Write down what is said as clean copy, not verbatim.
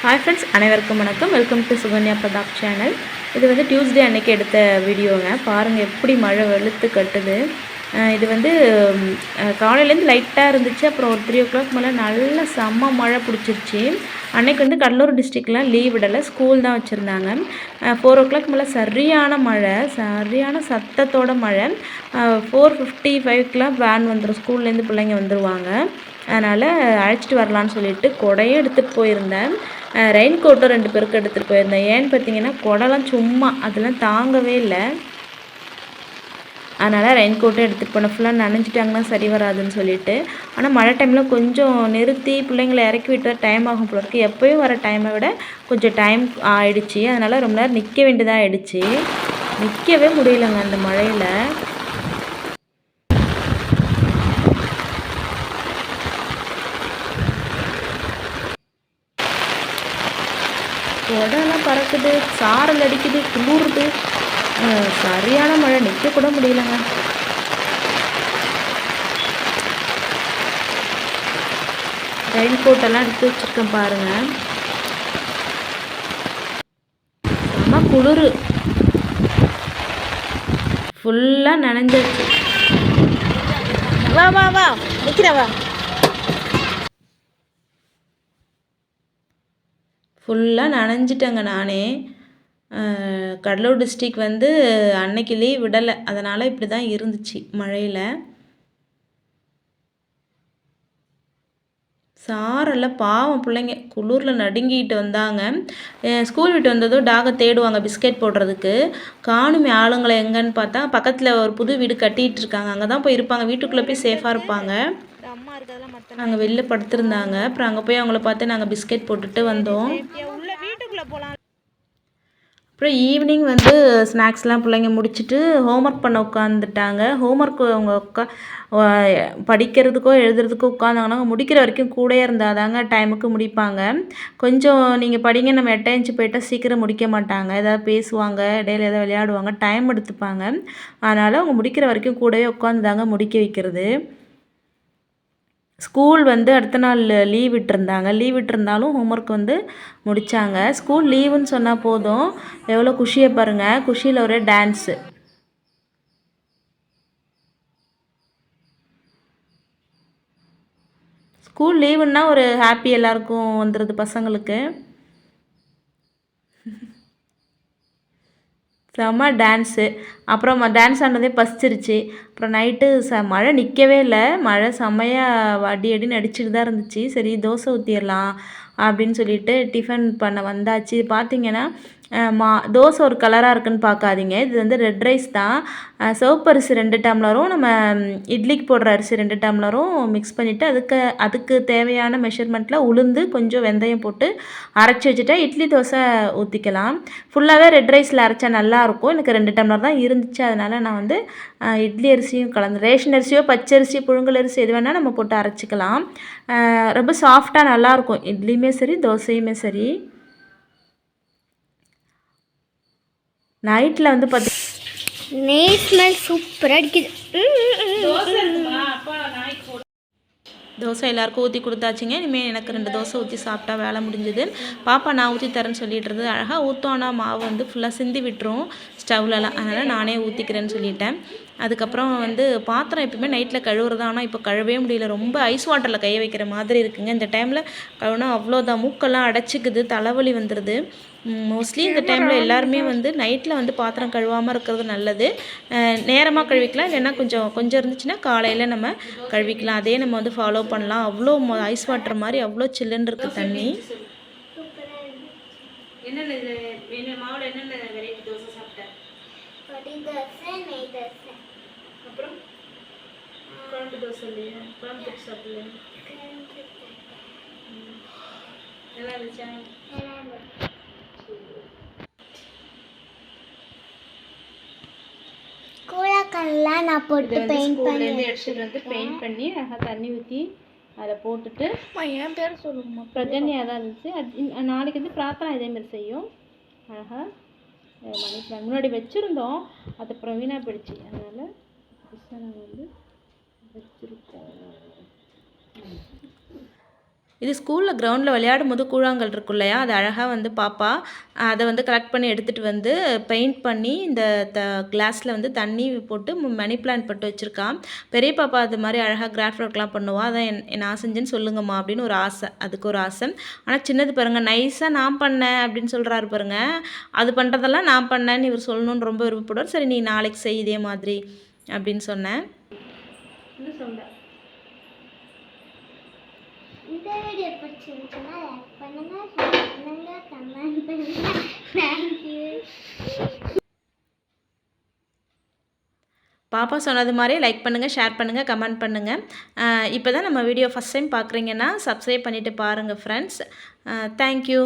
Hi friends, அனைவருக்கும் வணக்கம். Welcome to Sukanya Pratap channel. இது வந்து டியூஸ்டே அன்றைக்கி எடுத்த வீடியோங்க. பாருங்கள் எப்படி மழை வெளுத்து கட்டுது. இது வந்து காலையிலேருந்து லைட்டாக இருந்துச்சு. அப்புறம் ஒரு 3 o'clock மேலே நல்ல செம்ம மழை பிடிச்சிருச்சு. அன்றைக்கி வந்து கடலூர் டிஸ்ட்ரிக்ட்லாம் லீவ் விடலை, ஸ்கூல் தான் வச்சுருந்தாங்க. 4 o'clock மேலே சரியான மழை, சரியான சத்தத்தோட மழை. 4:55க்கெலாம் வேன் வந்துடும், ஸ்கூல்லேருந்து பிள்ளைங்க வந்துடுவாங்க. அதனால் அழைச்சிட்டு வரலான்னு சொல்லிட்டு கொடையும் எடுத்துகிட்டு போயிருந்தேன். ரெயின் கோட்டும் 2 பேருக்கு எடுத்துகிட்டு போயிருந்தேன். ஏன்னு பார்த்தீங்கன்னா கொடைலாம் சும்மா அதெல்லாம் தாங்கவே இல்லை. அதனால் ரெயின் கோட்டும் எடுத்துகிட்டு போனேன். ஃபுல்லாக நனைஞ்சிட்டாங்கன்னா சரி வராதுன்னு சொல்லிட்டு. ஆனால் மழை டைமில் கொஞ்சம் நிறுத்தி பிள்ளைங்களை இறக்கி விட்டு டைம் ஆகும் போல இருக்குது. எப்போயும் வர டைமை விட கொஞ்சம் டைம் ஆகிடுச்சி. அதனால் ரொம்ப நேரம் நிற்க வேண்டியதாக ஆகிடுச்சி. நிற்கவே முடியலைங்க அந்த மழையில். கொடைலாம் பறக்குது, சாரல் அடிக்குது, குளிருது. சரியான மழை, நிற்க கூட முடியலங்க. ரெயின் கோட்டெல்லாம் எடுத்து வச்சுருக்கேன் பாருங்கள். செம்ம குளிர், ஃபுல்லாக நனைஞ்சிருச்சு. வா வா வா நிற்கிறவா. ஃபுல்லாக நனைஞ்சிட்டேங்க நானே. கடலூர் டிஸ்ட்ரிக் வந்து அன்னைக்கு லீவ் விடலை, அதனால் இப்படி தான் இருந்துச்சு மழையில். சாரெல்லாம் பாவம் பிள்ளைங்க குளிரில் நடுங்கிட்டு வந்தாங்க. ஸ்கூல் விட்டு வந்ததும் டாகை தேடுவாங்க பிஸ்கெட் போடுறதுக்கு. காணுமே ஆளுங்களை எங்கன்னு பார்த்தா பக்கத்தில் ஒரு புது வீடு கட்டிகிட்டு இருக்காங்க, அங்கே தான் போய் இருப்பாங்க. வீட்டுக்குள்ளே போய் சேஃபாக இருப்பாங்க. நாங்கள் வெளில படுத்திருந்தாங்க. அப்புறம் அங்கே போய் அவங்கள பார்த்து நாங்கள் பிஸ்கெட் போட்டுட்டு வந்தோம். அப்புறம் ஈவினிங் வந்து ஸ்நாக்ஸ்லாம் பிள்ளைங்க முடிச்சுட்டு ஹோம்ஒர்க் பண்ண உட்காந்துட்டாங்க. ஹோம்ஒர்க் அவங்க படிக்கிறதுக்கோ எழுதுறதுக்கோ உட்காந்தாங்கன்னா முடிக்கிற வரைக்கும் கூட இருந்தால் தாங்க டைமுக்கு முடிப்பாங்க. கொஞ்சம் நீங்கள் படிங்க நம்ம எட்டேஞ்சு போயிட்டால் சீக்கிரம் முடிக்க மாட்டாங்க. ஏதாவது பேசுவாங்க, இடையில ஏதாவது விளையாடுவாங்க, டைம் எடுத்துப்பாங்க. அதனால் அவங்க முடிக்கிற வரைக்கும் கூடவே உட்காந்து தாங்க முடிக்க வைக்கிறது. ஸ்கூல் வந்து அடுத்த நாள் லீவ் விட்டுருந்தாங்க. லீவ் விட்டுருந்தாலும் ஹோம்ஒர்க் வந்து முடித்தாங்க. ஸ்கூல் லீவுன்னு சொன்னால் போதும், எவ்வளோ குஷியை பாருங்கள். குஷியில் ஒரே டான்ஸு. ஸ்கூல் லீவுன்னா ஒரு ஹாப்பி எல்லாருக்கும் வந்துடுது பசங்களுக்கு. செம்ம டான்ஸு. அப்புறம் டான்ஸ் ஆனதே பசிச்சிருச்சு. அப்புறம் நைட்டு மழை நிற்கவே இல்லை. மழை செம்மையாக அடி அடின்னு அடிச்சுட்டு தான் இருந்துச்சு. சரி தோசை ஊற்றிடலாம் அப்படின்னு சொல்லிட்டு டிஃபன் பண்ண வந்தாச்சு. பார்த்திங்கன்னா தோசை ஒரு கலராக இருக்குன்னு பார்க்காதீங்க, இது வந்து ரெட் ரைஸ் தான். சிவப்பு அரிசி 2 டம்ளரும் நம்ம இட்லிக்கு போடுற அரிசி 2 டம்ளரும் மிக்ஸ் பண்ணிவிட்டு அதுக்கு தேவையான மெஷர்மெண்ட்டில் உளுந்து கொஞ்சம் வெந்தயம் போட்டு அரைச்சி வச்சுட்டா இட்லி தோசை ஊற்றிக்கலாம். ஃபுல்லாகவே ரெட் ரைஸில் அரைச்சா நல்லாயிருக்கும். எனக்கு 2 டம்ளர் தான் இருந்துச்சு, அதனால் நான் வந்து இட்லி அரிசியும் கலந்து, ரேஷன் அரிசியோ பச்சரிசி புழுங்கல் அரிசி எது வேணால் நம்ம போட்டு அரைச்சிக்கலாம். ரொம்ப சாஃப்டாக நல்லாயிருக்கும் இட்லியுமே சரி தோசையுமே சரி. நைட்டில் வந்து ஸ்மெல் சூப்பராக அடிக்குது. தோசை எல்லாருக்கும் ஊற்றி கொடுத்தாச்சுங்க. இனிமேல் எனக்கு 2 தோசை ஊற்றி சாப்பிட்டா வேலை முடிஞ்சுது. பாப்பா நான் ஊற்றி தரேன்னு சொல்லிட்டு இருந்தது. அழகாக ஊற்றும், ஆனால் மாவு வந்து ஃபுல்லாக சிந்தி விட்டுரும் ஸ்டவ்லலாம். அதனால் நானே ஊற்றிக்கிறேன்னு சொல்லிட்டேன். அதுக்கப்புறம் வந்து பாத்திரம் எப்பவுமே நைட்டில் கழுவுறது, ஆனால் இப்போ கழுவே முடியல. ரொம்ப ஐஸ் வாட்டரில் கைய வைக்கிற மாதிரி இருக்குங்க. இந்த டைமில் கழுவுனா அவ்வளோதான், மூக்கெல்லாம் அடைச்சிக்குது, தலைவலி வந்துடுது. மோஸ்ட்லி இந்த டைமில் எல்லாருமே வந்து நைட்டில் வந்து பாத்திரம் கழுவாமல் இருக்கிறது நல்லது. நேரமாக கழுவிக்கலாம், இல்லைன்னா கொஞ்சம் இருந்துச்சுன்னா காலையில் நம்ம கழுவிக்கலாம். அதே நம்ம வந்து ஃபாலோ பண்ணலாம். அவ்வளோ ஐஸ் வாட்டர் மாதிரி அவ்வளோ சில்லுன்னு இருக்குது தண்ணி. என்னென்ன மாவில் என்னென்ன வெரைட்டி தோசை சாப்பிட்டேன்? அப்புறம் குழம்பு தோசை இல்லையா? குழம்பு தோசை சாப்பிடல, நல்லா இருந்துச்சா? கூழாக்கல்லாம் நான் போட்டு பெயிண்ட் பண்ணி எடுத்துகிட்டு வந்து பெயிண்ட் பண்ணி அழகாக தண்ணி ஊற்றி அதில் போட்டுட்டு என் பேர் சொல்லுமா பிரஜன்யா தான் இருந்துச்சு. நாளைக்கு வந்து பிரார்த்தனை இதேமாரி செய்யும். அழகாக மணி பிளான் முன்னாடி வச்சுருந்தோம், அது அப்புறம் வீணாக போயிடுச்சு. அதனால் புதுசாக நாங்கள் வந்து வச்சுருக்கோம். இது ஸ்கூலில் கிரவுண்டில் விளையாடும் போது கூழாங்கல் இருக்கும் இல்லையா, அது அழகாக வந்து பாப்பா அதை வந்து கலெக்ட் பண்ணி எடுத்துகிட்டு வந்து பெயிண்ட் பண்ணி இந்த கிளாஸில் வந்து தண்ணி போட்டு மணி பிளான்ட் போட்டு வச்சுருக்கான். பெரிய பாப்பா அது மாதிரி அழகாக கிராஃப்ட் ஒர்க்லாம் பண்ணுவாள். அதான் நான் செஞ்சேன்னு சொல்லுங்கம்மா அப்படின்னு ஒரு ஆசை, அதுக்கு ஒரு ஆசை. ஆனால் சின்னது பாருங்கள் நைஸாக நான் பண்ணேன் அப்படின்னு சொல்கிறாரு பாருங்கள். அது பண்ணுறதெல்லாம் நான் பண்ணேன்னு இவர் சொல்லணுன்னு ரொம்ப விருப்பப்படுவார். சரி நீ நாளைக்கு செய் இதே மாதிரி அப்படின்னு சொன்னேன். இந்த வீடியோ பிடிச்சிருந்துச்சுன்னா லைக் பண்ணுங்க, ஷேர் பண்ணுங்க, கமெண்ட் பண்ணுங்க. தேங்க்யூ. பாப்பா சொன்னது மாதிரி லைக் பண்ணுங்கள், ஷேர் பண்ணுங்கள், கமெண்ட் பண்ணுங்கள். இப்போ தான் நம்ம வீடியோ ஃபஸ்ட் டைம் பார்க்குறீங்கன்னா சப்ஸ்கிரைப் பண்ணிவிட்டு பாருங்கள் ஃப்ரெண்ட்ஸ். தேங்க்யூ.